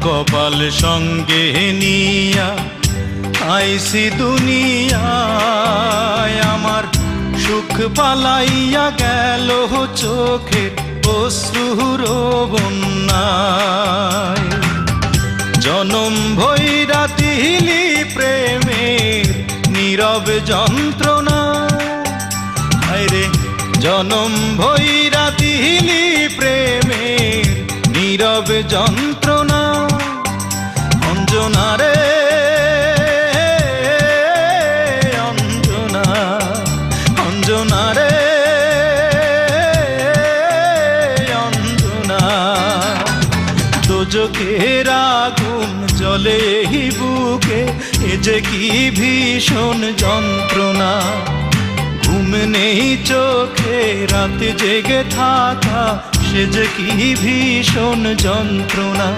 কপাল সঙ্গে নিয়া আইসি দুনিয়ায়, আমার সুখ পালাইয়া গেল চোখের অশ্রুর বন্যায়। জনম ভৈরা দিলি প্রেমের নীরব যন্ত্রণা, আরে জনম ভৈরা দিলি প্রেমের নীরব যন্ত্রণা। অঞ্জনা রে অঞ্জনা, অঞ্জনা রে অঞ্জনা, দোজখের আগুন জ্বলে এই বুকে, এ যে কি ভীষণ যন্ত্রণা। ঘুম নেই চোখে রাতে জেগে থাকা, সে যে কি ভীষণ যন্ত্রণা।